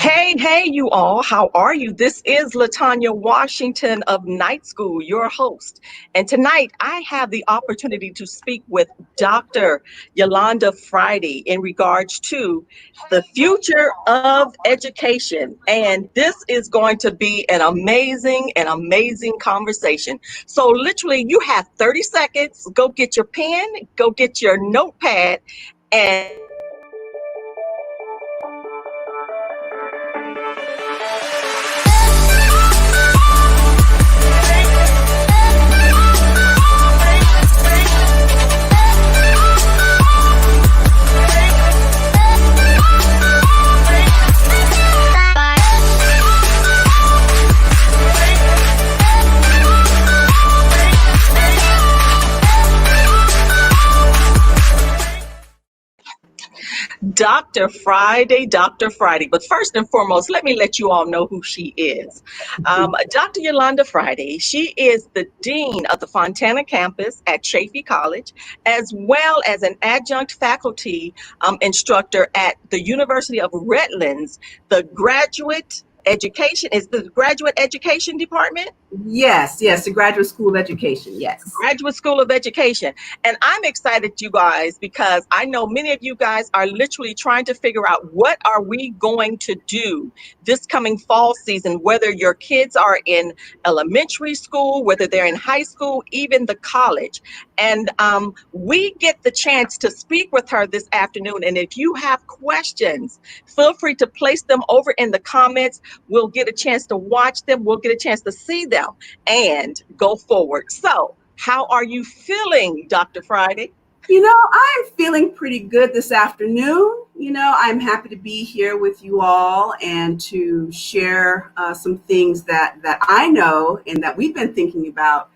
Hey, hey, you all. How are you? This is Latanya Washington of Night School, your host. And tonight I have the opportunity to speak with Dr. Yolanda Friday in regards to the future of education. And this is going to be an amazing conversation. So, literally, you have 30 seconds. Go get your pen, go get your notepad, and Dr. Friday. But first and foremost, let me let you all know who she is. Dr. Yolanda Friday, she is the Dean of the Fontana Campus at Chaffey College, as well as an adjunct faculty instructor at the University of Redlands, the graduate education department. Yes, the Graduate School of Education, yes. Graduate School of Education. And I'm excited, you guys, because I know many of you guys are literally trying to figure out what are we going to do this coming fall season, whether your kids are in elementary school, whether they're in high school, even the college. And we get the chance to speak with her this afternoon. And if you have questions, feel free to place them over in the comments. We'll get a chance to watch them. We'll get a chance to see them and go forward. So, how are you feeling, Dr. Friday? I'm feeling pretty good this afternoon. I'm happy to be here with you all and to share some things that I know and that we've been thinking about,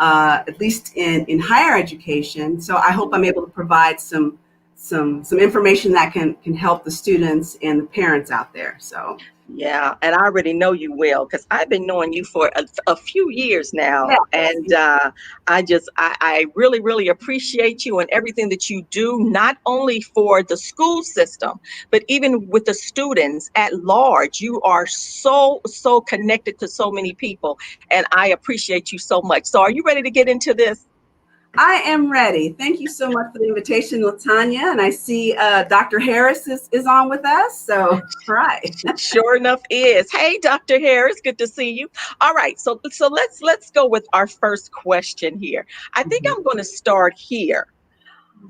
at least in higher education. So I hope I'm able to provide some information that can help the students and the parents out there. So. Yeah, and I already know you will because I've been knowing you for a few years now. Yeah. And I really appreciate you and everything that you do, not only for the school system, but even with the students at large. You are so connected to so many people, and I appreciate you so much. So are you ready to get into this? I am ready. Thank you so much for the invitation, Latanya. And I see Dr. Harris is on with us. So, all right. Sure enough is. Hey, Dr. Harris, good to see you. All right, so let's go with our first question here. I think I'm going to start here.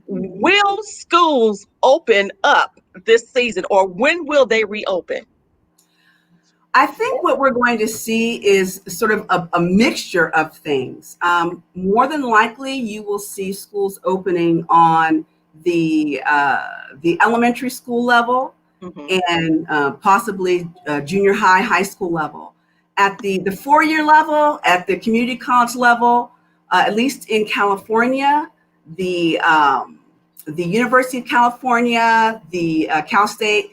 Will schools open up this season, or when will they reopen? I think what we're going to see is sort of a mixture of things. More than likely, you will see schools opening on the elementary school level and possibly junior high school level. At the 4-year level, at the community college level, at least in California, the University of California, the Cal State,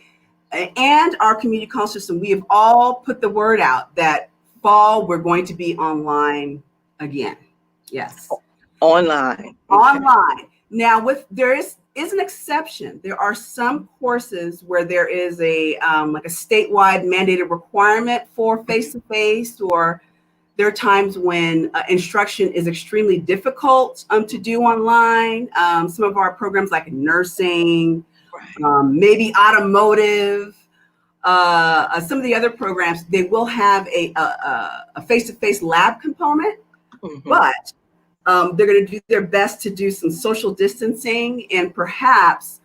and our community college system, we have all put the word out that fall we're going to be online again. Yes. Online. Online. Now, there is an exception. There are some courses where there is a like a statewide mandated requirement for face-to-face, or there are times when instruction is extremely difficult to do online. Some of our programs like nursing, maybe automotive, some of the other programs, they will have a face-to-face lab component, but they're going to do their best to do some social distancing and perhaps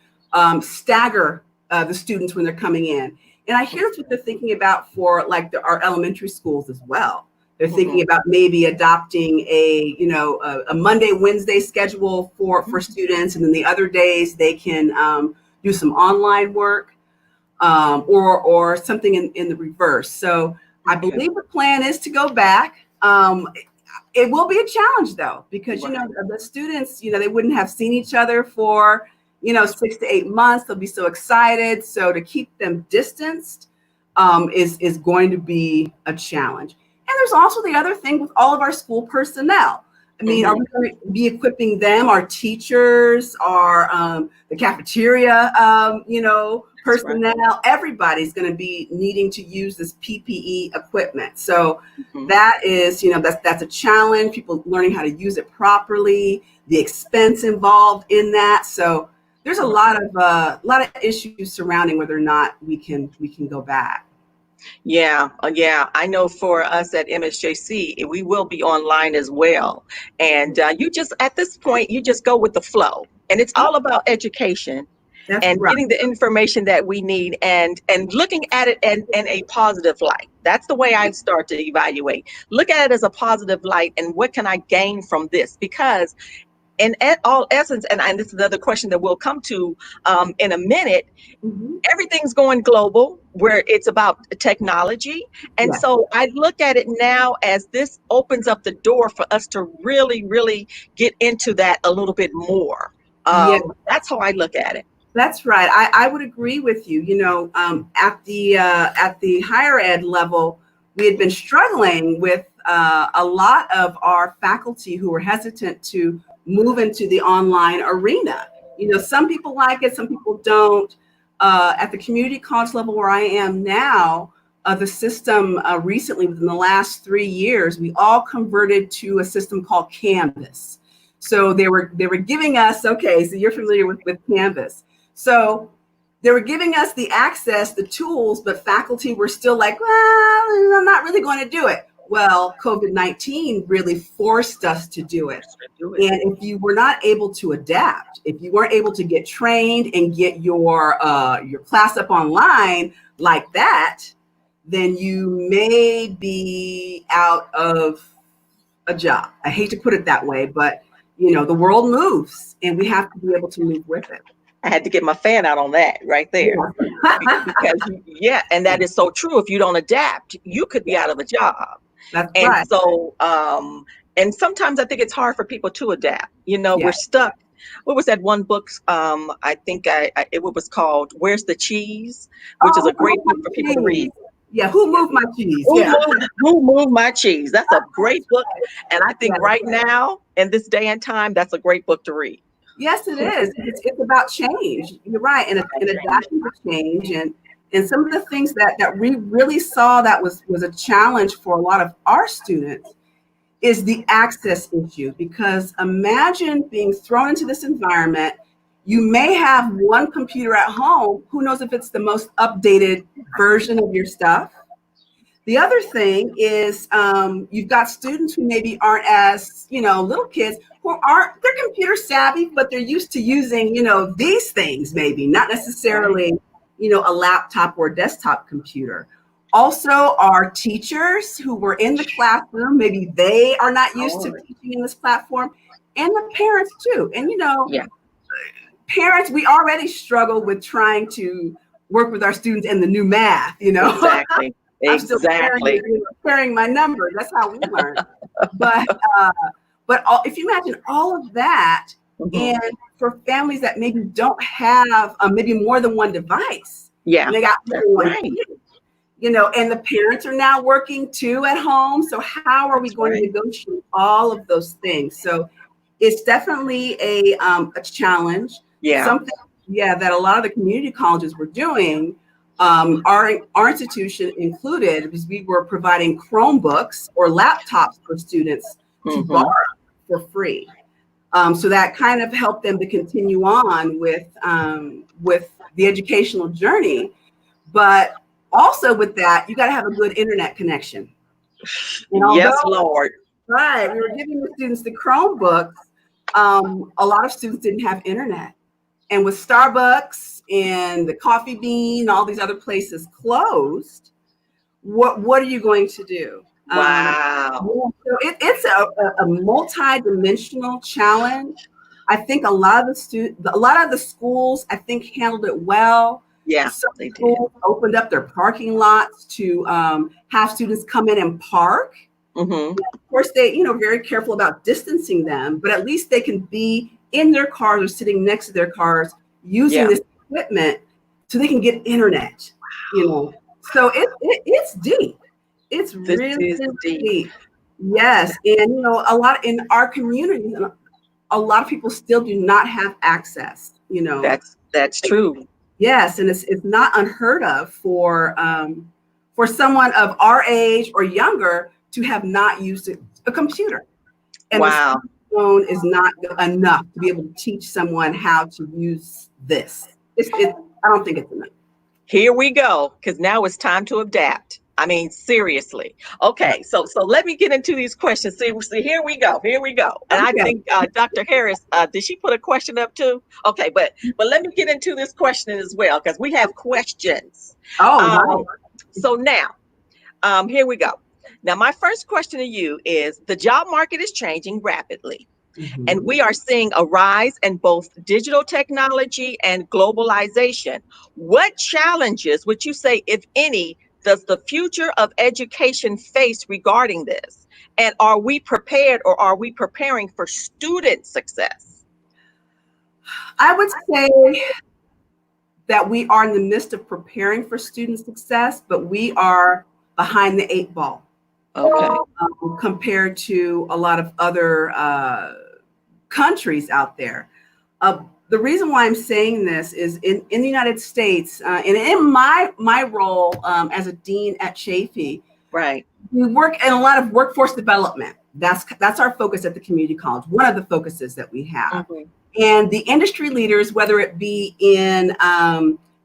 stagger the students when they're coming in. And I hear what they're thinking about for like our elementary schools as well. They're thinking about maybe adopting a Monday, Wednesday schedule for students, and then the other days they can do some online work, or something in the reverse. So I believe the plan is to go back. It will be a challenge though, because the students, they wouldn't have seen each other for 6 to 8 months. They'll be so excited. So to keep them distanced is going to be a challenge. And there's also the other thing with all of our school personnel. I mean, are we going to be equipping them, our teachers, our the cafeteria, That's right. personnel? Everybody's going to be needing to use this PPE equipment. So Mhm. that is, that's a challenge. People learning how to use it properly, the expense involved in that. So there's a lot of issues surrounding whether or not we can go back. Yeah, yeah. I know for us at MSJC, we will be online as well. And you just, at this point, you just go with the flow. And it's Yep, all about education that's and right. getting the information that we need and looking at it in a positive light. That's the way I start to evaluate. Look at it as a positive light and what can I gain from this? Because in all essence, and this is another question that we'll come to in a minute, Hmm. everything's going global where it's about technology. And Yeah. so I look at it now as this opens up the door for us to really, really get into that a little bit more. Yeah. That's how I look at it. That's right. I would agree with you. At the higher ed level, we had been struggling with a lot of our faculty who were hesitant to move into the online arena. Some people like it, some people don't. At the community college level where I am now, the system recently, within the last 3 years, we all converted to a system called Canvas. So they were giving us, okay, so you're familiar with Canvas. So they were giving us the access, the tools, but faculty were still like, well, I'm not really going to do it. Well, COVID-19 really forced us to do it. Do it. And if you were not able to adapt, if you weren't able to get trained and get your class up online like that, then you may be out of a job. I hate to put it that way, but the world moves and we have to be able to move with it. I had to get my fan out on that right there. Yeah. Because, yeah, and that is so true. If you don't adapt, you could be out of a job. That's And right. so, and sometimes I think it's hard for people to adapt. We're Yeah. stuck. What was that one book? I think it was called "Where's the Cheese," which is Oh, a who great moved book my for people to cheese? read. Yeah, who moved my cheese? Who Yeah. moved, who moved my cheese? That's a great book, and I Yeah. think right now in this day and time, that's a great book to read. Yes, it is. It's about change. You're right, and Change. adapting to change, and some of the things that we really saw that was a challenge for a lot of our students is the access issue. Because imagine being thrown into this environment. You may have one computer at home. Who knows if it's the most updated version of your stuff? The other thing is you've got students who maybe aren't as, little kids who they're computer savvy, but they're used to using, these things maybe, not Right. necessarily, a laptop or desktop computer. Also, our teachers who were in the classroom, maybe they are not used to Oh, teaching in this platform, and the parents too. And, yeah. parents, we already struggle with trying to work. With our students and the new math. Exactly. I'm still Exactly. carrying my number. That's how we learn. But if you imagine all of that, Hmm. and for families that maybe don't have maybe more than one device, Yeah. and they got more That's than one right. kid, and the parents are now working too at home. So how are we That's going to right. negotiate all of those things? So it's definitely a challenge. Yeah. Something, yeah, that a lot of the community colleges were doing. Our institution included, because we were providing Chromebooks or laptops for students to borrow Hmm. for free. So that kind of helped them to continue on with the educational journey. But also with that, you got to have a good internet connection. And Yes, although, Lord. right, we were giving the students the Chromebooks, a lot of students didn't have internet. And with Starbucks and the Coffee Bean, all these other places closed, what are you going to do? Wow. So it's a multi-dimensional challenge. I think a lot of the schools, I think, handled it well. Yeah, Some they did. schools opened up their parking lots to have students come in and park. Hmm. Of course, they, very careful about distancing them, but at least they can be in their cars or sitting next to their cars using Yeah. this equipment so they can get internet, you know. So it's deep. It's This really, is really deep. deep. Yes, and a lot in our community, a lot of people still do not have access. That's true. Yes, and it's not unheard of for someone of our age or younger to have not used a computer, and the Wow. smartphone is not enough to be able to teach someone how to use this. I don't think it's enough. Here we go, because now it's time to adapt. I mean, seriously. Okay, so let me get into these questions. See, here we go. Here we go. And I Okay. think Dr. Harris, did she put a question up too? Okay, but let me get into this question as well, because we have questions. Oh, Um, wow. so now, here we go. Now, my first question to you is: the job market is changing rapidly. And Mhm. we are seeing a rise in both digital technology and globalization. What challenges would you say, if any, does the future of education face regarding this? And are we prepared, or are we preparing for student success? I would say that we are in the midst of preparing for student success, but we are behind the eight ball Okay. compared to a lot of other countries out there. The reason why I'm saying this is in the United States, and in my role as a dean at Chaffey, Right. we work in a lot of workforce development. That's our focus at the community college. One of the focuses that we have, Hmm. and the industry leaders, whether it be in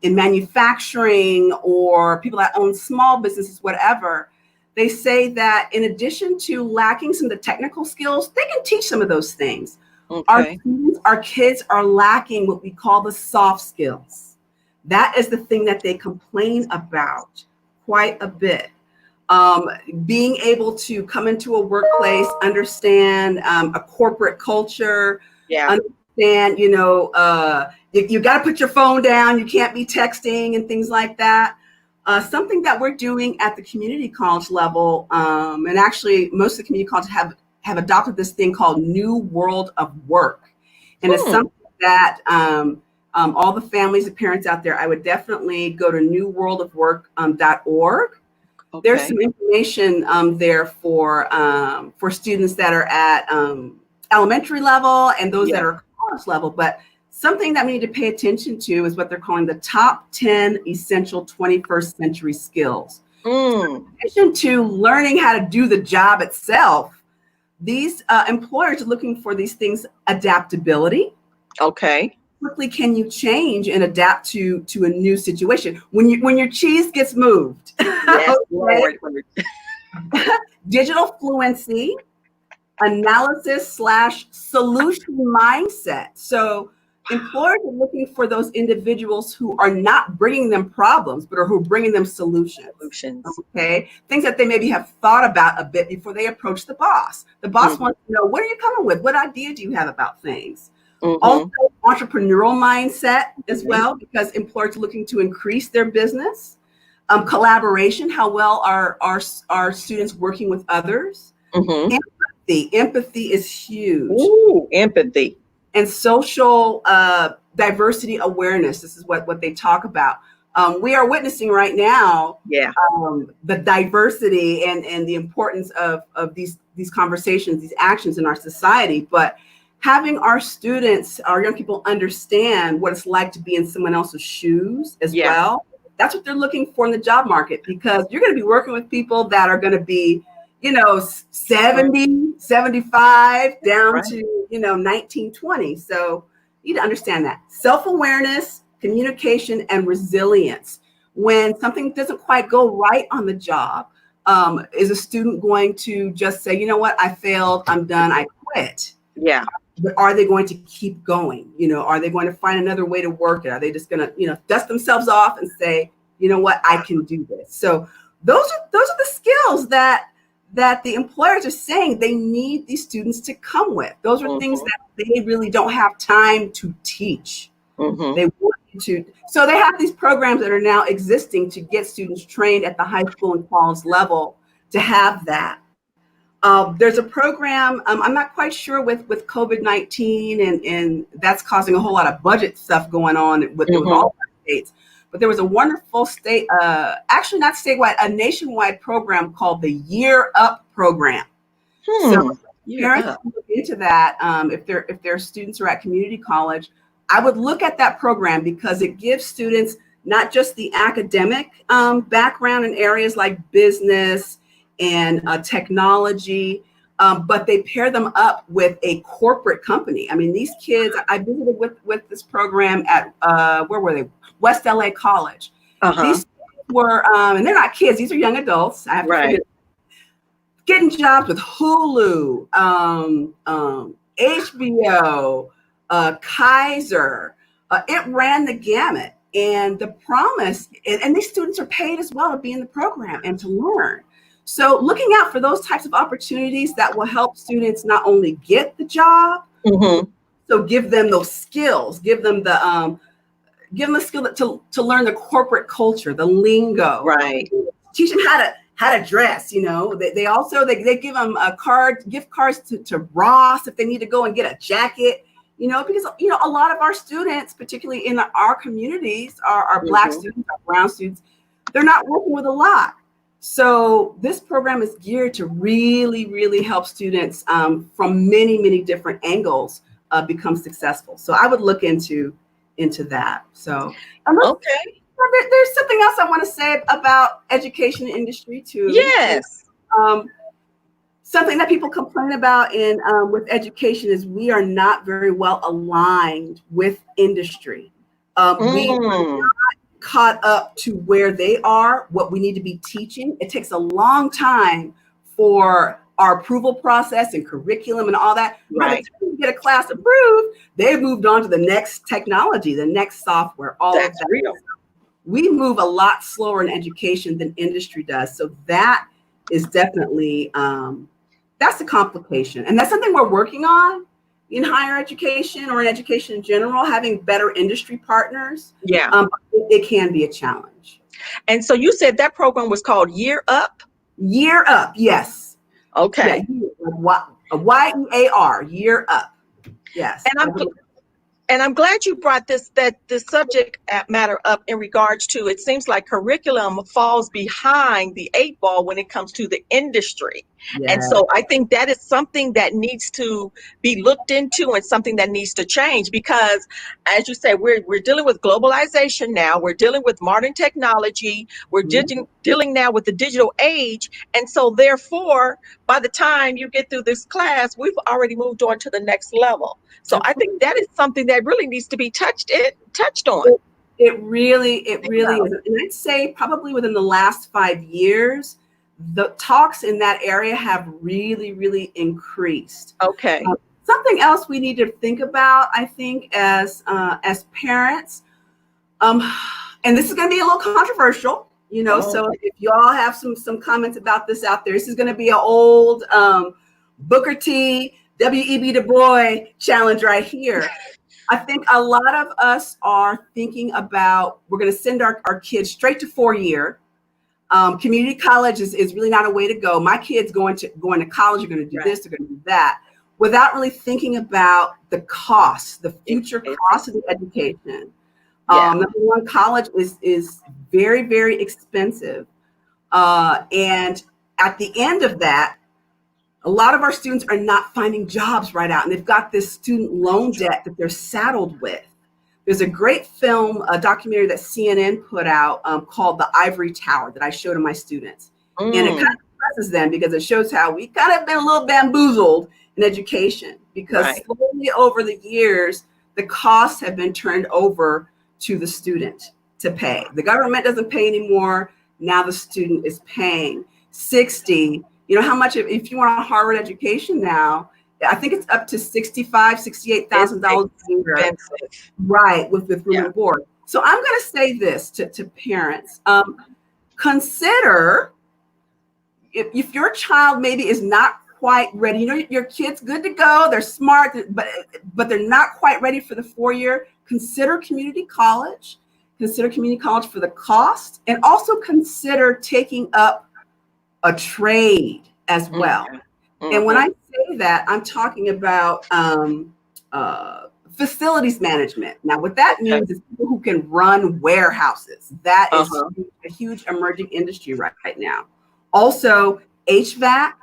manufacturing or people that own small businesses, whatever, they say that in addition to lacking some of the technical skills, they can teach some of those things. Our Okay. students, our kids are lacking what we call the soft skills. That is the thing that they complain about quite a bit. Um, Being able to come into a workplace, understand a corporate culture, Yeah. understand, you got to put your phone down. You can't be texting and things like that. Something that we're doing at the community college level, and actually most of the community colleges have adopted this thing called New World of Work, and it's Hmm. something that all the families and parents out there, I would definitely go to newworldofwork.org. There's Okay. some information there for students that are at elementary level and those that Yeah. are college level. But something that we need to pay attention to is what they're calling the top 10 essential 21st century skills. Mm. In addition to learning how to do the job itself, these employers are looking for these things: adaptability. Okay. Quickly can you change and adapt to a new situation when your cheese gets moved? Yes, Okay. Lord. Digital fluency, analysis/solution mindset. So employers are looking for those individuals who are not bringing them problems, but are who are bringing them solutions. Solutions. Okay, things that they maybe have thought about a bit before they approach the boss. The boss Hmm. wants to know, what are you coming with? What idea do you have about things? Also, Hmm. entrepreneurial mindset as Hmm. well, because employers are looking to increase their business. Collaboration, how well are our students working with others? Hmm. Empathy is huge. Ooh, empathy. And social diversity awareness. This is what they talk about. We are witnessing right now Yeah. the diversity and the importance of these conversations, these actions in our society. But having our students, our young people, understand what it's like to be in someone else's shoes as Yeah. well. That's what they're looking for in the job market, because you're going to be working with people that are going to be, 70, 75 down Right. to, 1920. So you need to understand that. Self-awareness, communication, and resilience. When something doesn't quite go right on the job, is a student going to just say, you know what, I failed, I'm done, I quit? Yeah. But are they going to keep going? Are they going to find another way to work it? Are they just going to, dust themselves off and say, you know what, I can do this? So those are the skills that the employers are saying they need these students to come with. Those are things Hmm. that they really don't have time to teach. Hmm. They want you to. So they have these programs that are now existing to get students trained at the high school and college level to have that. There's a program, I'm not quite sure with COVID-19, and that's causing a whole lot of budget stuff going on with Hmm. all the states. But there was a wonderful state, actually not statewide, a nationwide program called the Year Up program. So Year parents up. can look into that. If their students are at community college, I would look at that program because it gives students not just the academic background in areas like business and technology, but they pair them up with a corporate company. I mean, these kids, I visited with this program at, where were they? West LA College. Uh-huh. These kids were, and they're not kids, these are young adults. I have to Right. forget, getting jobs with Hulu, HBO, Kaiser. It ran the gamut. And the promise, and these students are paid as well to be in the program and to learn. So looking out for those types of opportunities that will help students not only get the job, Mm-hmm. so give them those skills, give them the skill to learn the corporate culture, the lingo, Right. teach them how to dress. They also they give them gift cards to Ross if they need to go and get a jacket. Because a lot of our students, particularly in our communities, our Black students, our brown students, they're not working with a lot. So this program is geared to really, really help students from many different angles become successful. So I would look into that. So Okay. there's something else I want to say about education industry too. Yes. Something that people complain about in with education is we are not very well aligned with industry. We are Mm. caught up to where they are, what we need to be teaching. It takes a long time for our approval process and curriculum and all that. By the Right. time you get a class approved, they've moved on to the next technology, the next software, all of That's that. real. We move a lot slower in education than industry does. So that is definitely, that's a complication. And that's something we're working on in higher education or in education in general, having better industry partners. Yeah. It can be a challenge. And so you said that program was called Year Up? Year up, yes. Yeah, Okay. YEAR, year up. Yes. And I'm glad you brought this subject matter up in regards to, it seems like curriculum falls behind the eight ball when it comes to the industry. And Yeah. so I think that is something that needs to be looked into and something that needs to change because, as you say, we're dealing with globalization now. We're dealing with modern technology. We're dealing now with the digital age. And so therefore, by the time you get through this class, we've already moved on to the next level. So I think that is something that really needs to be touched on. It really is. Yeah. And I'd say probably within the last 5 years, the talks in that area have really increased. Okay. Something else we need to think about, I think, as parents, and this is going to be a little controversial, So if you all have some comments about this out there, this is going to be an old Booker T, W.E.B. Du Bois challenge right here. I think a lot of us are thinking about, we're going to send our kids straight to 4-year. Community college is really not a way to go. My kids going to college are going to do this, they're going to do that, without really thinking about the cost, the future cost of the education. Number one, college is very expensive. And at the end of that, a lot of our students are not finding jobs right out, and they've got this student loan debt that they're saddled with. There's a great film, a documentary that CNN put out called The Ivory Tower that I showed to my students. And it kind of impresses them because it shows how we kind of been a little bamboozled in education because slowly over the years, the costs have been turned over to the student to pay. The government doesn't pay anymore. Now the student is paying 60. You know how much, if you want a Harvard education now, I think it's up to $65,000, $68,000 a year. Right, with room and board. So I'm going to say this to parents. Consider if your child maybe is not quite ready, your kid's good to go, they're smart, but they're not quite ready for the 4-year, consider community college. Consider community college for the cost, and also consider taking up a trade as well. And when I say that, I'm talking about facilities management. Now, what that means is people who can run warehouses. That is a huge emerging industry right now. Also, HVAC.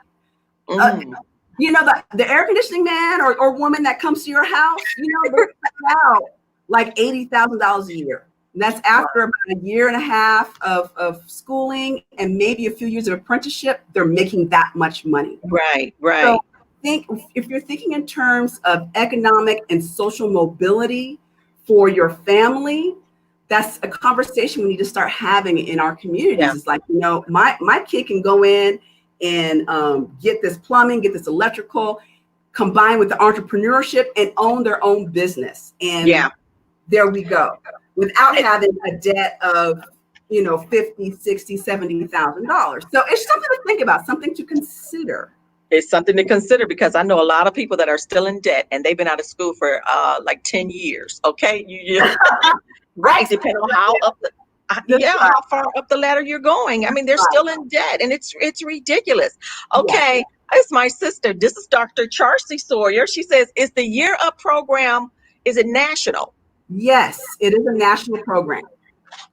the air conditioning man or woman that comes to your house, they're putting out like $80,000 a year. And that's after about a year and a half of schooling and maybe a few years of apprenticeship, they're making that much money. Right, So right. think if you're thinking in terms of economic and social mobility for your family, that's a conversation we need to start having in our communities. Yeah, It's like, my kid can go in and get this plumbing, get this electrical, combined with the entrepreneurship and own their own business. And yeah. there we go, without having a debt of, 50, 60, $70,000. So it's something to think about, something to consider. It's something to consider because I know a lot of people that are still in debt and they've been out of school for like 10 years. Okay. Right. Depending on how up the, That's yeah, right. how far up the ladder you're going. I mean, they're Right. still in debt and it's ridiculous. Yes. Okay. It's my sister. This is Dr. Charcy Sawyer. She says, is the Year Up program, is it national? Yes, it is a national program.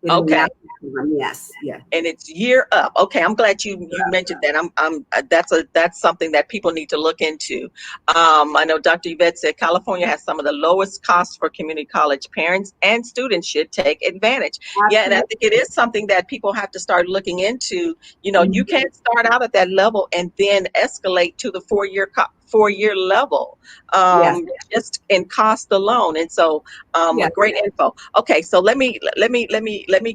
It is a Okay. national program. Yes. Yes. And it's Year Up. Okay, I'm glad you mentioned that. I'm that's something that people need to look into. I know Dr. Yvette said California has some of the lowest costs for community college. Parents and students should take advantage. Yeah, and I Absolutely. think it is something that people have to start looking into. You Mhm. can't start out at that level and then escalate to the 4-year level, Yes. just in cost alone. And so, Yes. great info. Okay, so let me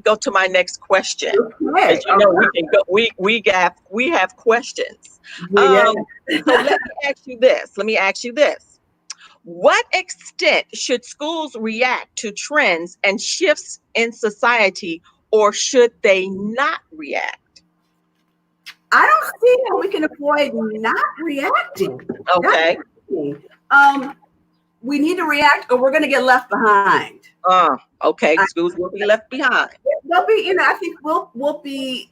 go to my next question. Okay. As you know, we can go. We have questions. Yeah. Um, so Let me ask you this. What extent should schools react to trends and shifts in society, or should they not react? I don't see how we can avoid not reacting. Not Okay. reacting. We need to react, or we're going to get left behind. Okay. Schools will be left behind. They'll be, I think we'll be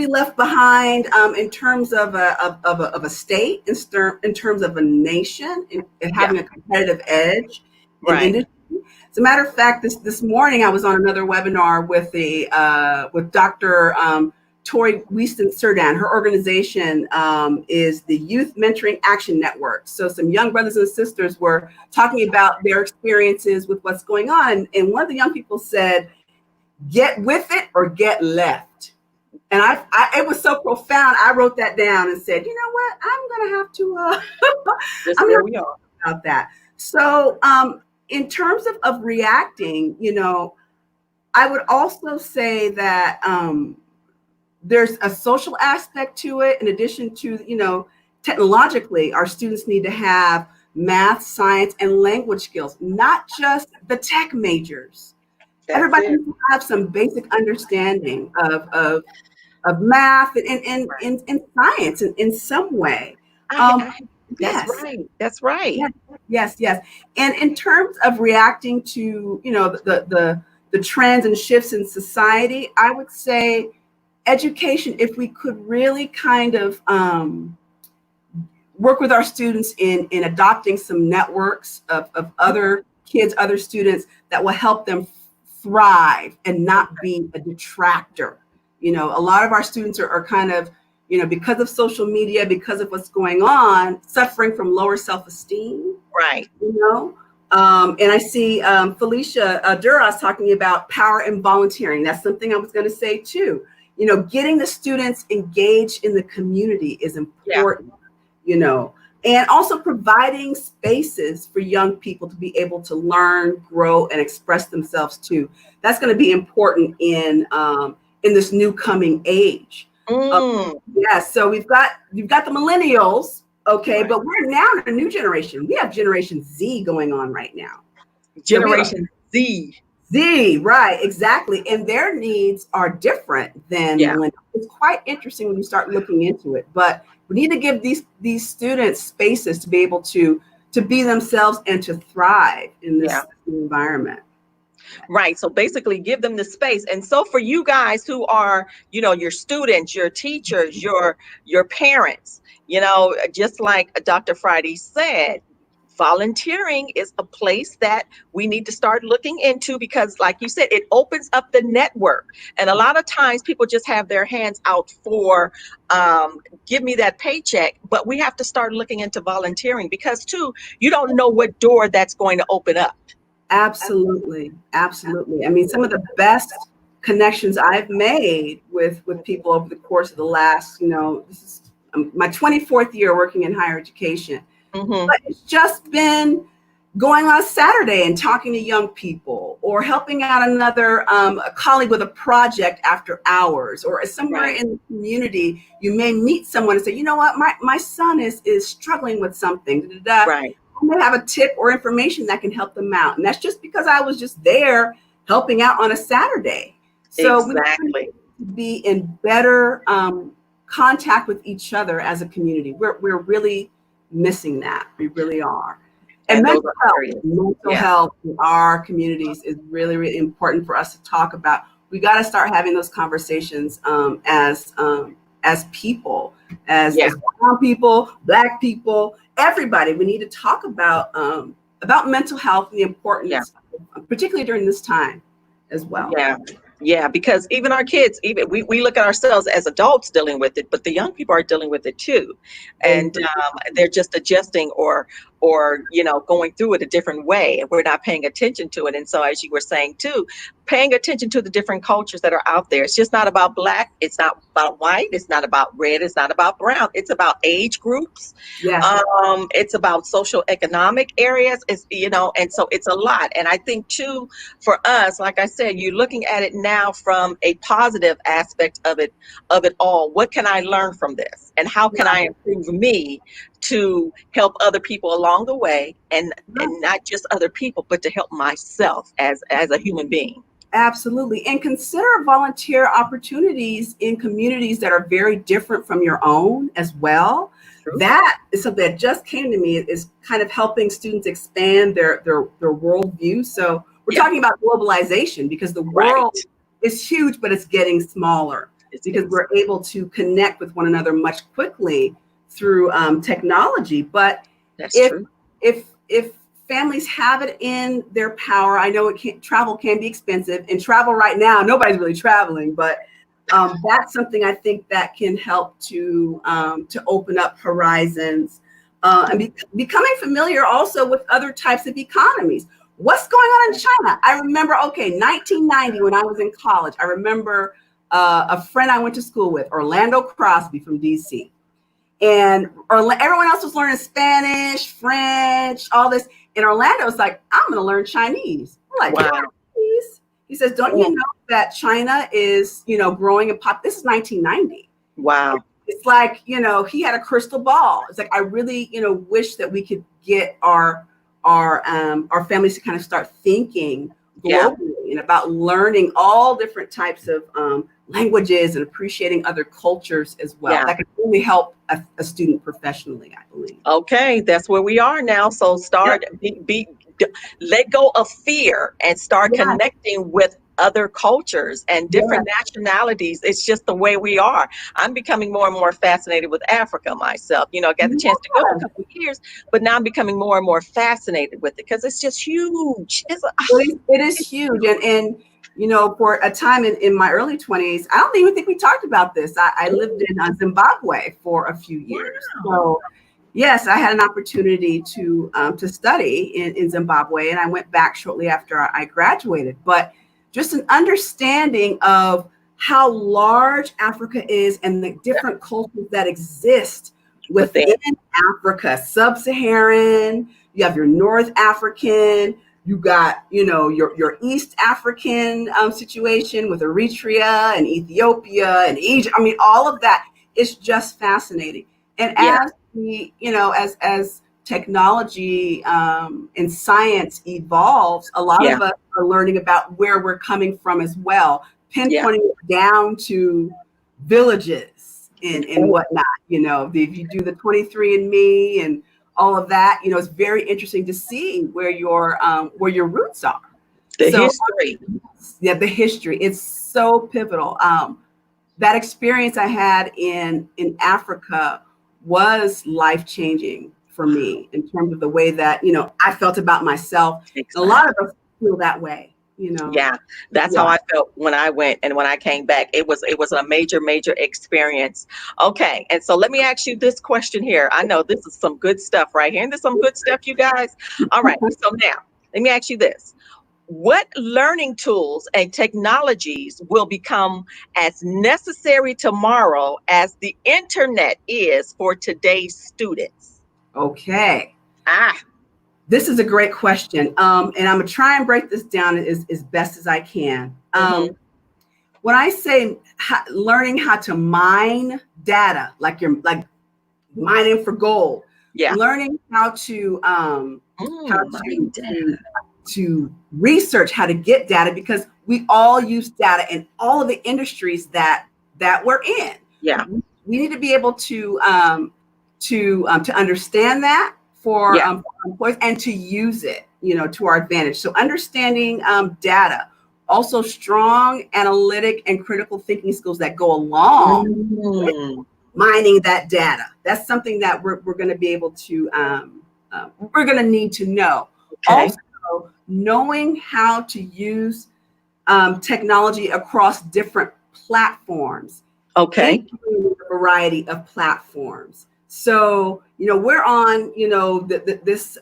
left behind in terms of a state, in terms of a nation, in Yeah. having a competitive edge in Right. industry. As a matter of fact, this morning I was on another webinar with Dr. Tori Wieston Surdan. Her organization is the Youth Mentoring Action Network. So some young brothers and sisters were talking about their experiences with what's going on. And one of the young people said, get with it or get left. And it was so profound. I wrote that down and said, you know what? I'm going to have to, Just I'm where going we are. to about that. So in terms of reacting, I would also say that there's a social aspect to it. In addition to, technologically, our students need to have math, science, and language skills, not just the tech majors. That's Everybody it. needs to have some basic understanding of math Right. and science in some way. I, Um, I, that's yes, right. That's right. yes, yes, yes. And in terms of reacting to, the trends and shifts in society, I would say education, if we could really kind of work with our students in adopting some networks of other kids, other students that will help them thrive and not be a detractor. A lot of our students are kind of, because of social media, because of what's going on, suffering from lower self-esteem, Right. And I see Felicia Duras talking about power and volunteering. That's something I was going to say too. Getting the students engaged in the community is Yeah. important, and also providing spaces for young people to be able to learn, grow, and express themselves too. That's going to be important in this new coming age. Mm. Yes, so you've got the millennials, okay, Right. but we're now in a new generation. We have Generation Z going on right now. So we have Generation Z. Z, right, exactly. And their needs are different than Yeah. millennials. It's quite interesting when you start looking into it. But we need to give these students spaces to be able to be themselves and to thrive in Yeah. this environment. Right. So basically give them the space. And so for you guys who are, your students, your teachers, your parents, just like Dr. Friday said, volunteering is a place that we need to start looking into because, like you said, it opens up the network. And a lot of times people just have their hands out for, give me that paycheck. But we have to start looking into volunteering because, too, you don't know what door that's going to open up. Absolutely. Absolutely. I mean, some of the best connections I've made with people over the course of the last, this is my 24th year working in higher education. Hmm. But it's just been going on a Saturday and talking to young people, or helping out another a colleague with a project after hours, or somewhere Right, in the community, you may meet someone and say, you know what, my son is struggling with something. Da, da, da. right. I may have a tip or information that can help them out. And that's just because I was just there helping out on a Saturday. So we need Exactly. to be in better contact with each other as a community. We're really missing that. We really are. And And those mental are health, areas. mental Yeah. health in our communities is really, really important for us to talk about. We got to start having those conversations as people, Yeah. as brown people, Black people, everybody. We need to talk about mental health and the Yeah. importance, particularly during this time as well. Yeah, yeah, because even our kids, even we look at ourselves as adults dealing with it, but the young people are dealing with it too, and they're just adjusting or going through it a different way, and we're not paying attention to it. And so, as you were saying too, paying attention to the different cultures that are out there. It's just not about black. It's not about white. It's not about red. It's not about brown. It's about age groups. Yes, It's about social economic areas. And so it's a lot. And I think too, for us, like I said, you're looking at it now from a positive aspect of it all. What can I learn from this? And how can I right, improve me to help other people along the way, and right. not just other people, but to help myself as a human being. Absolutely. And consider volunteer opportunities in communities that are very different from your own as well. True. That is something that just came to me, is kind of helping students expand their worldview. So we're Yeah. talking about globalization, because the Right. world is huge, but it's getting smaller It's because getting we're able to connect with one another much quickly through technology. But that's if true. if families have it in their power, I know travel can be expensive, and travel right now, nobody's really traveling, but that's something I think that can help to open up horizons, and becoming familiar also with other types of economies. What's going on in China? I remember, 1990, when I was in college, I remember a friend I went to school with, Orlando Crosby from DC. And everyone else was learning Spanish, French, all this. And Orlando's like, I'm going to learn Chinese. We're like, Wow. Chinese? He says, don't you Mm. know that China is, growing in pop? This is 1990. Wow. It's like, he had a crystal ball. It's like, I really, wish that we could get our families to kind of start thinking Yeah. globally and about learning all different types of languages and appreciating other cultures as well. Yeah. That can really help a student professionally, I believe. Okay, that's where we are now. So Yep. let go of fear and start Yeah. connecting with other cultures and Yeah. different nationalities. It's just the way we are. I'm becoming more and more fascinated with Africa myself. I got the chance to go a couple of years, but now I'm becoming more and more fascinated with it because it's just huge. It is huge. And for a time in my early 20s, I don't even think we talked about this. I lived in Zimbabwe for a few years. Wow. So yes, I had an opportunity to study in Zimbabwe, and I went back shortly after I graduated. But just an understanding of how large Africa is and the different cultures that exist Within. within Africa, sub-Saharan, you have your North African, you got, your East African situation with Eritrea and Ethiopia and Egypt. I mean, all of that is just fascinating. And Yeah. as we, as technology and science evolves, a lot Yeah. of us are learning about where we're coming from as well, Yeah. pinpointing it down to villages and whatnot. If you do the 23andMe and all of that, it's very interesting to see where your roots are. The So history. yeah, the history, it's so pivotal. That experience I had in Africa was life changing for me in terms of the way that, I felt about myself. A Exactly. lot of us feel that way, Yeah, that's how Yeah. I felt when I went, and when I came back, it was a major experience. Okay, and so let me ask you this question here. I know this is some good stuff right here, and this is some good stuff, you guys. All right, so now let me ask you this: what learning tools and technologies will become as necessary tomorrow as the internet is for today's students? Okay. Ah, This is a great question. And I'm gonna try and break this down as best as I can. mm-hmm, When I say learning how to mine data, like you're like mining for gold, yeah. learning how Mind to research how to get data, because we all use data in all of the industries that we're in. yeah, We need to be able to understand that yeah. for employees, and to use it, to our advantage. So understanding data, also strong analytic and critical thinking skills that go along with Mm, mining that data. That's something that we're going to be able to, we're going to need to know. okay, Also, knowing how to use technology across different platforms, okay. including a variety of platforms. So, we're on, this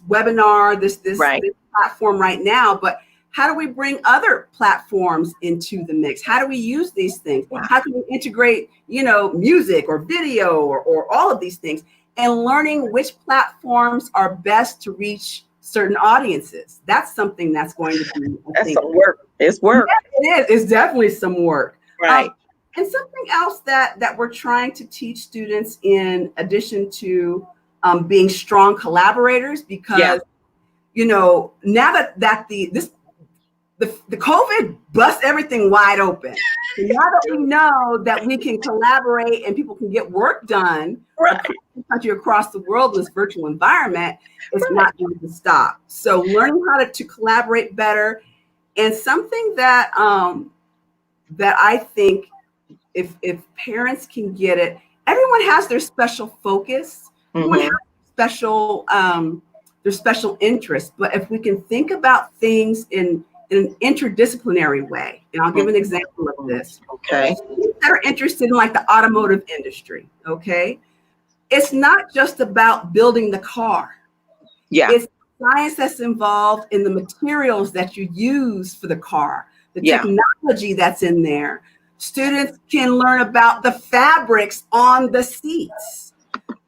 webinar, Right. this platform right now, but how do we bring other platforms into the mix? How do we use these things? Wow. How can we integrate, music or video or all of these things, and learning which platforms are best to reach certain audiences? That's something that's going to be, I That's think, some work. It's yeah, work. it is. It's definitely some work. Right. And something else that we're trying to teach students, in addition to being strong collaborators, Yeah. because now that the COVID bust everything wide open. So now that we know that we can collaborate and people can get work done Right. across the country, across the world, in this virtual environment, it's Right. not going to stop. So learning how to collaborate better. And something that I think, if parents can get it, everyone has their special focus. Everyone has Mm-hmm. their special interest. But if we can think about things in an interdisciplinary way, and I'll give an example of Mm-hmm. this. Okay. Students that are interested in like the automotive industry, okay, it's not just about building the car. Yeah. It's science that's involved in the materials that you use for the car, the Yeah. technology that's in there. Students can learn about the fabrics on the seats.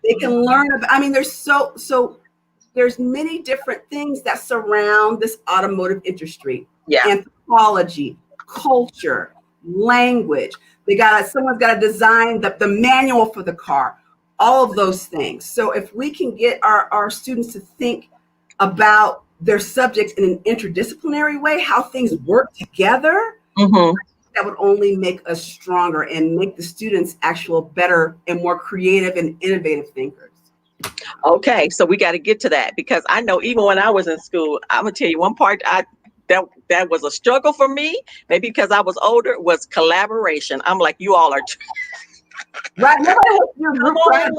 They can learn about, I mean, there's many different things that surround this automotive industry: Yeah. anthropology, culture, language. Someone's got to design the manual for the car, all of those things. So if we can get our students to think about their subjects in an interdisciplinary way, how things work together, Mm-hmm. that would only make us stronger and make the students actual better and more creative and innovative thinkers. Okay. So we got to get to that, because I know even when I was in school, I'm gonna tell you one part that was a struggle for me. Maybe because I was older, was collaboration. I'm like, you all are Right? Nobody wants to do a come group project,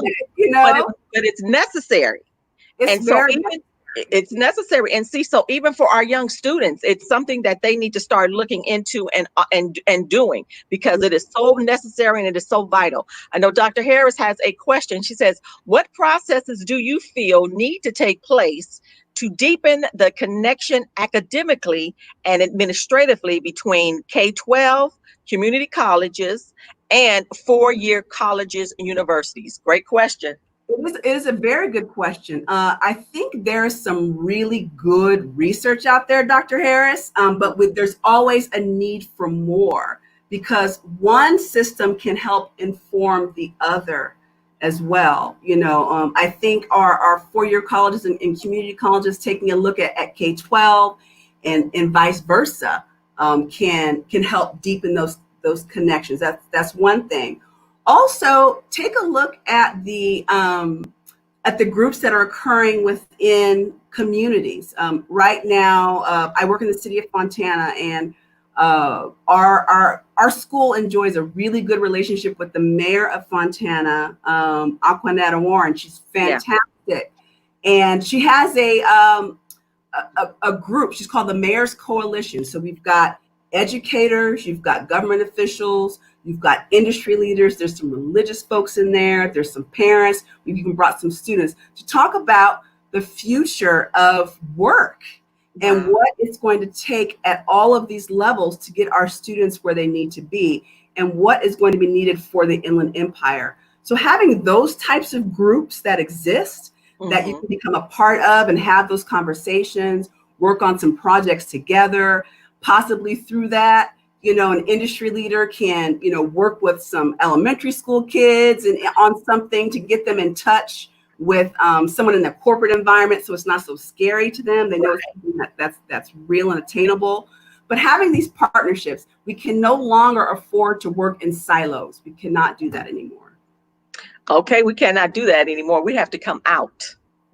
on, but it's necessary. It's And so very even it's necessary. And see, so even for our young students, it's something that they need to start looking into and doing, because it is so necessary and it is so vital. I know Dr. Harris has a question. She says, what processes do you feel need to take place to deepen the connection academically and administratively between K-12 community colleges and four-year colleges and universities? Great question. It is a very good question. I think there's some really good research out there, Dr. Harris, but there's always a need for more, because one system can help inform the other as well. I think our four-year colleges and community colleges taking a look at K-12 and vice versa, can help deepen those connections. That's one thing. Also, take a look at the groups that are occurring within communities. Right now, I work in the city of Fontana, and our school enjoys a really good relationship with the mayor of Fontana, Aquanetta Warren. She's Yeah. fantastic fantastic. And she has a group. She's called the Mayor's Coalition. So we've got educators, you've got government officials, you've got industry leaders. There's some religious folks in there. There's some parents. We've even brought some students to talk about the future of work and what it's going to take at all of these levels to get our students where they need to be, and what is going to be needed for the Inland Empire. So having those types of groups that exist, that you can become a part of and have those conversations, work on some projects together, possibly through that, an industry leader can, work with some elementary school kids and on something to get them in touch with someone in the corporate environment, so it's not so scary to them. They know that's real and attainable. But having these partnerships, we can no longer afford to work in silos. We cannot do that anymore. Okay, we cannot do that anymore. We have to come out.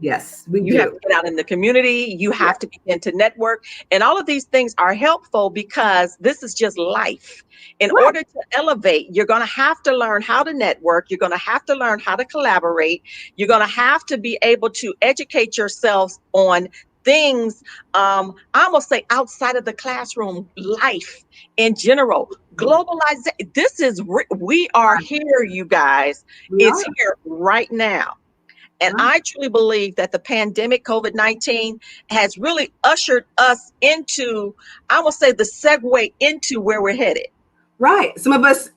Yes, you have to get out in the community. You have to begin to network. And all of these things are helpful because this is just life. In order to elevate, you're going to have to learn how to network. You're going to have to learn how to collaborate. You're going to have to be able to educate yourselves on things, I almost say outside of the classroom, life in general. Globalization. This is, we are here, you guys. It's here right now. And I truly believe that the pandemic, COVID-19, has really ushered us into, I will say, the segue into where we're headed. Right. Some of us,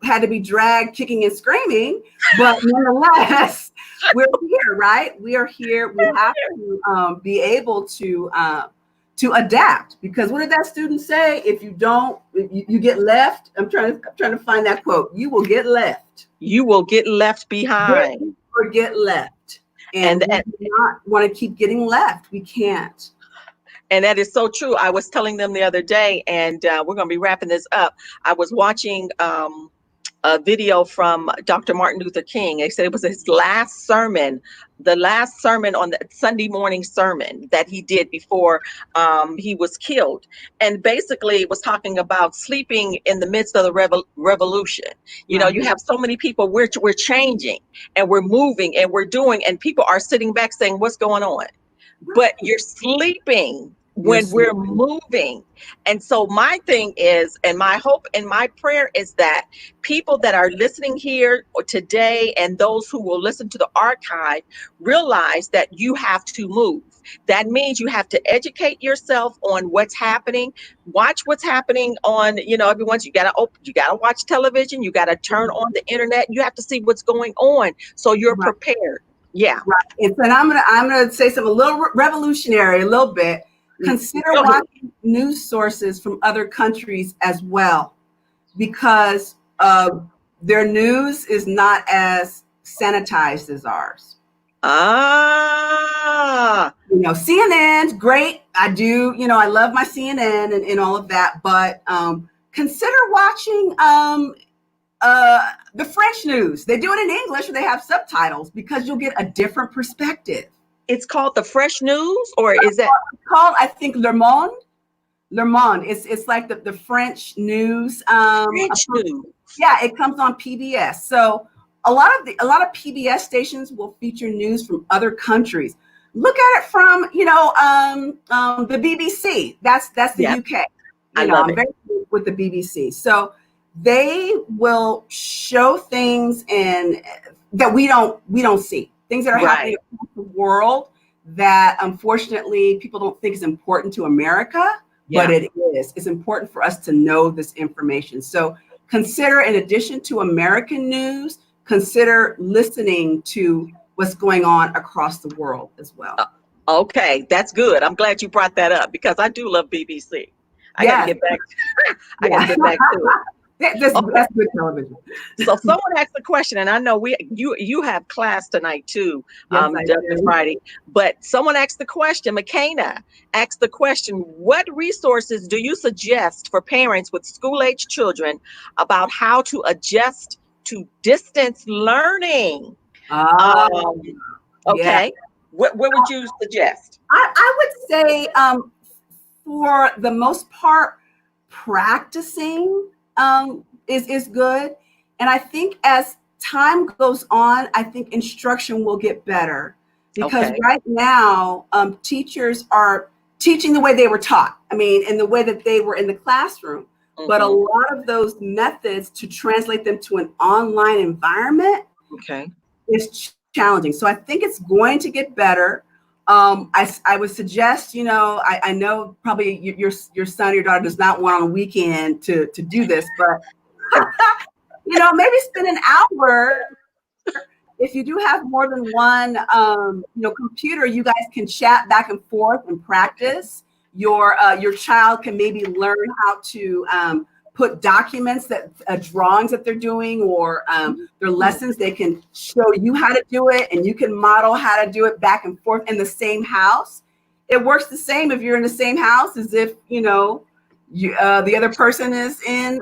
had to be dragged kicking and screaming, but nonetheless, we're here, right? We are here. We have to be able to adapt, because what did that student say? If you don't, you get left. I'm trying to find that quote. You will get left. You will get left behind. Or get left. And we do not want to keep getting left. We can't. And that is so true. I was telling them the other day, and we're going to be wrapping this up. I was watching a video from Dr. Martin Luther King. They said it was his last sermon, the last sermon on the Sunday morning sermon that he did before he was killed. And basically it was talking about sleeping in the midst of the revolution. You know, you have so many people, we're changing and we're moving and we're doing, and people are sitting back saying, what's going on? But you're sleeping when we're moving. And so my thing is, and my hope and my prayer is that people that are listening here today and those who will listen to the archive realize that you have to move. That means you have to educate yourself on what's happening. Watch what's happening on, everyone's, you gotta watch television, you gotta turn on the internet, you have to see what's going on so you're prepared. Yeah. Right. And I'm gonna say something a little revolutionary, a little bit. Consider watching news sources from other countries as well, because their news is not as sanitized as ours. CNN's great. I do, I love my CNN and all of that, but consider watching the French news. They do it in English, or they have subtitles, because you'll get a different perspective. It's called the Fresh News, or is that called? I think Le Monde. Le Monde. It's like the French news. French news. Yeah, it comes on PBS. So a lot of PBS stations will feature news from other countries. Look at it from the BBC. That's the UK. I'm very good with the BBC. So they will show things and that we don't see. Things that are happening across the world that unfortunately people don't think is important to America, but it is. It's important for us to know this information. So consider, in addition to American news, consider listening to what's going on across the world as well. Okay, that's good. I'm glad you brought that up, because I do love BBC. I got to get back. I got to get back to it. That's good television. So someone asked the question, and I know you have class tonight too, Dr. Friday. But someone asked the question, McKenna asked the question, what resources do you suggest for parents with school-age children about how to adjust to distance learning? Okay. What would you suggest? I would say, for the most part, practicing is good. And I think as time goes on, I think instruction will get better. because Okay. right now teachers are teaching the way they were taught. I mean, in the way that they were in the classroom. But a Mm-hmm. lot of those methods to translate them to an online environment Okay. is challenging. So I think it's going to get better. I would suggest, I know probably your son or your daughter does not want on a weekend to do this, but maybe spend an hour. If you do have more than one, computer, you guys can chat back and forth and practice. Your child can maybe learn how to put documents drawings that they're doing, or their lessons. They can show you how to do it, and you can model how to do it back and forth in the same house. It works the same if you're in the same house as if the other person is in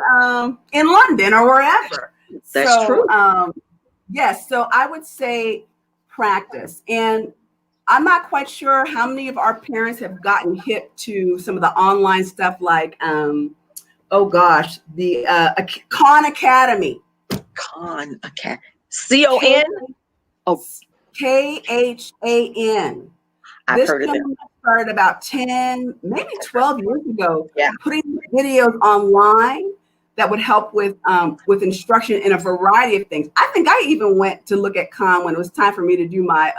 London or wherever. That's So true. yes, so I would say practice. And I'm not quite sure how many of our parents have gotten hip to some of the online stuff like, oh gosh, the Khan Academy. Okay. CON? Oh, KHAN. I've This heard of them. gentleman started about 10, maybe 12 years ago, Yeah. putting videos online that would help with instruction in a variety of things. I think I even went to look at Khan when it was time for me to do my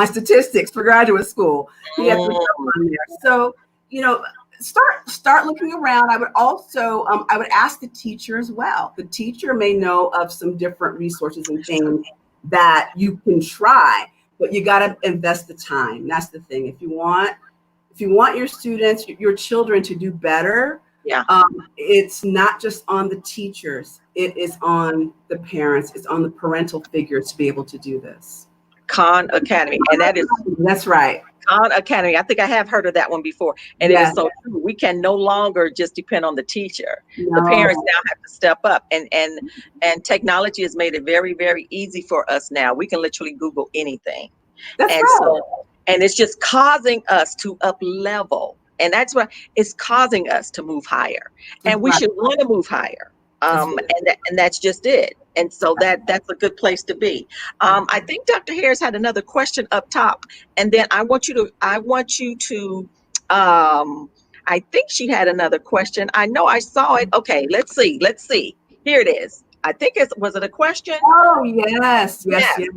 statistics for graduate school. He had some stuff on there. So, start looking around. I would also I would ask the teacher as well. The teacher may know of some different resources and things that you can try, but you got to invest the time. That's the thing. If you want your students, your children to do better, Yeah. it's not just on the teachers. It is on the parents. It's on the parental figures to be able to do this. Khan Academy. And that is That's right. Khan Academy. I think I have heard of that one before. And it is Yes. so true. We can no longer just depend on the teacher. The parents No. now have to step up. And technology has made it very, very easy for us now. We can literally Google anything. That's And right. so, and it's just causing us to up level. And that's what it's causing us to move higher. And we Right. should want to move higher. That's right. And that's just it. And so that's a good place to be. I think Dr. Harris had another question up top, and then I want you to I think she had another question. I know I saw it. Okay, let's see. Here it is. I think was it a question? Oh, yes. Yes. Yes. Yes.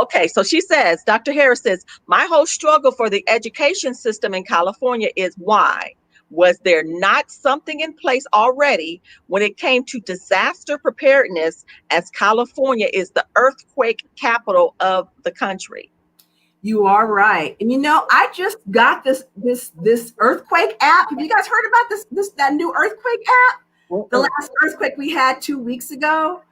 Okay, so she says, Dr. Harris says, my whole struggle for the education system in California is why? Was there not something in place already when it came to disaster preparedness, as California is the earthquake capital of the country? You are right. And I just got this earthquake app. Have you guys heard about that new earthquake app? The last earthquake we had 2 weeks ago,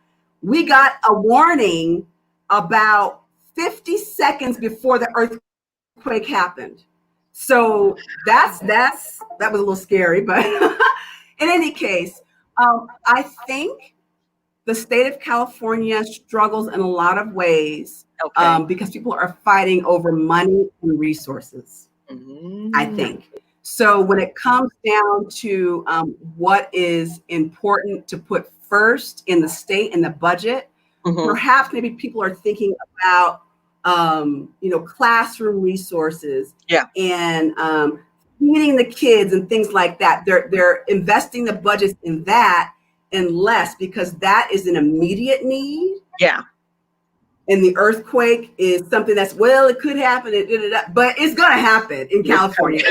we got a warning about 50 seconds before the earthquake happened. So that was a little scary, but in any case, I think the state of California struggles in a lot of ways because people are fighting over money and resources, I think. So when it comes down to what is important to put first in the state and the budget, perhaps maybe people are thinking about classroom resources and feeding the kids and things like that. They're investing the budgets in that and less because that is an immediate need. Yeah. And the earthquake is something that's, well, it could happen, but it's going to happen in California.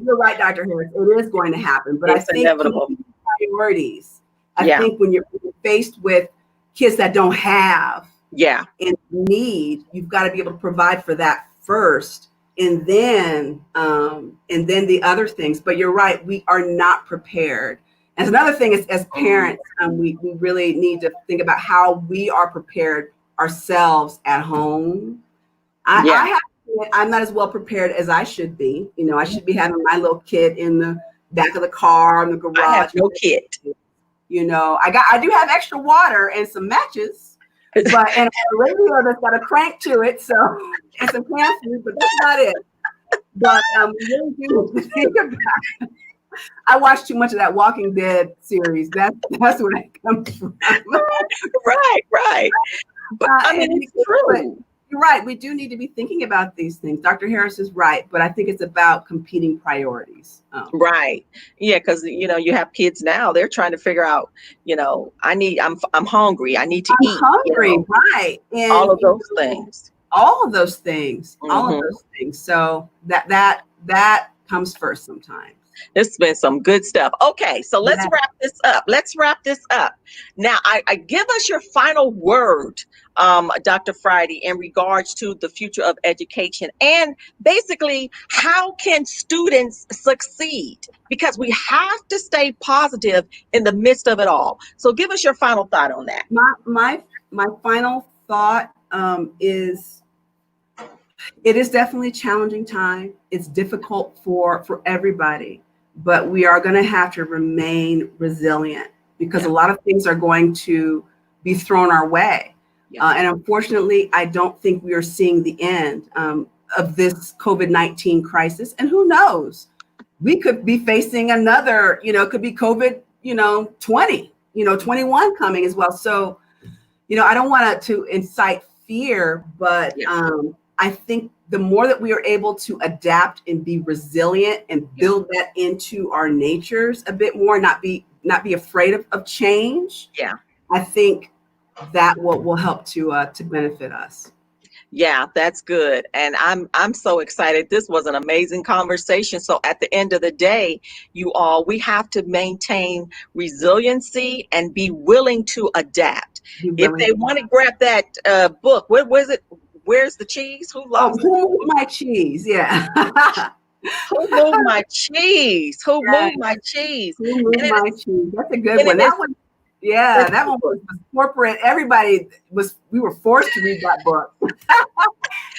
You're right, Dr. Harris. It is going to happen. But it's I think inevitable. Priorities. I think when you're faced with kids that don't have and need, you've got to be able to provide for that first, and then the other things. But you're right, we are not prepared. And another thing is, as parents, we really need to think about how we are prepared ourselves at home. I'm not as well prepared as I should be. I should be having my little kit in the back of the car, in the garage. I have no kit. I do have extra water and some matches, and a radio that's got a crank to it, so and some can food, but that's not it. But we really do think about. I watched too much of that Walking Dead series. That's where that comes from. Right. But I mean, it's true. you're right. We do need to be thinking about these things. Dr. Harris is right, but I think it's about competing priorities. Right. Yeah, because you have kids now, they're trying to figure out, I'm hungry, I need to I'm eat, hungry, right? all And of those things. all of those things, all of Hmm. those things. So that comes first sometimes. It's been some good stuff. Okay, so let's Yeah. wrap this up. Now, I give us your final word, Dr. Friday, in regards to the future of education and basically how can students succeed? Because we have to stay positive in the midst of it all. So give us your final thought on that. My final thought is it is definitely a challenging time. It's difficult for everybody, but we are going to have to remain resilient because Yeah. a lot of things are going to be thrown our way. Yeah. And unfortunately, I don't think we are seeing the end of this COVID-19 crisis. And who knows? We could be facing another, it could be COVID, 20, 21 coming as well. So, I don't want to incite fear, but Yeah. I think the more that we are able to adapt and be resilient and build that into our natures a bit more, not be afraid of change. Yeah. I think that will help to benefit us. Yeah, that's good. And I'm so excited. This was an amazing conversation. So at the end of the day, we have to maintain resiliency and be willing to adapt. Be If willing. they want to grab that book, what was it? Where's the cheese? Who Oh, lost it? who moved my cheese? Yeah. Who moved my cheese? Who Yeah. moved my cheese? Who moved And it my is, cheese? That's a good and one. it is, That one. Yeah, it's that one was corporate. Everybody we were forced to read that book.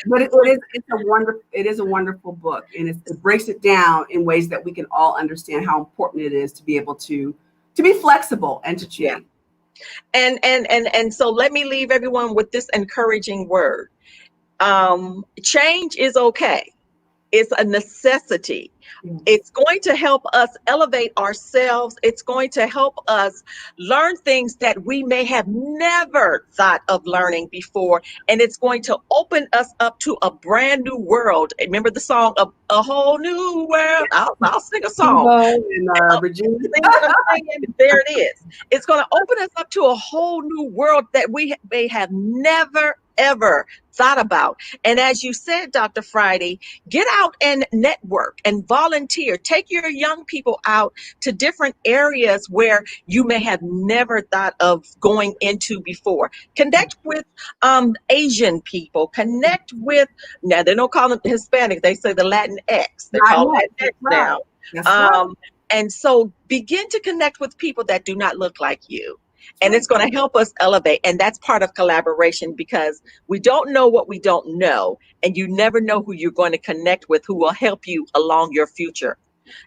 But it is a wonderful book, and it breaks it down in ways that we can all understand how important it is to be able to be flexible and to yeah. change. And so let me leave everyone with this encouraging word. Change is okay. It's a necessity. Yes. It's going to help us elevate ourselves. It's going to help us learn things that we may have never thought of learning before. And it's going to open us up to a brand new world. Remember the song, A Whole New World? I'll sing a song. Hugo and Virginia. See what I'm saying? There it is. It's going to open us up to a whole new world that we may have never, ever thought about. And as you said, Dr. Friday, get out and network and volunteer. Take your young people out to different areas where you may have never thought of going into before. Connect with Asian people. Connect with, now they don't call them Hispanic, they say the Latin X. They Not call yet. Latin X That's right. now. That's right. And so begin to connect with people that do not look like you. And That's it's going to help us elevate. And that's part of collaboration because we don't know what we don't know. And you never know who you're going to connect with who will help you along your future,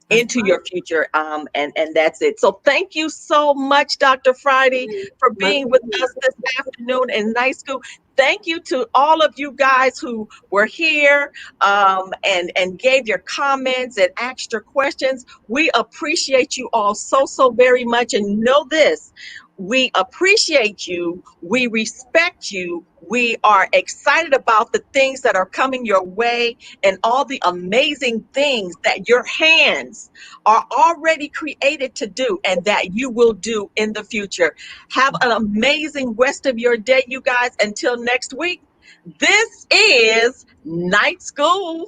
into right. your future. And that's it. So thank you so much, Dr. Friday, for My being with pleasure. us this afternoon in night school. Thank you to all of you guys who were here and gave your comments and asked your questions. We appreciate you all so, so very much. And know this, we appreciate you. We respect you. We are excited about the things that are coming your way and all the amazing things that your hands are already created to do and that you will do in the future. Have an amazing rest of your day, you guys. Until next week, this is Night School.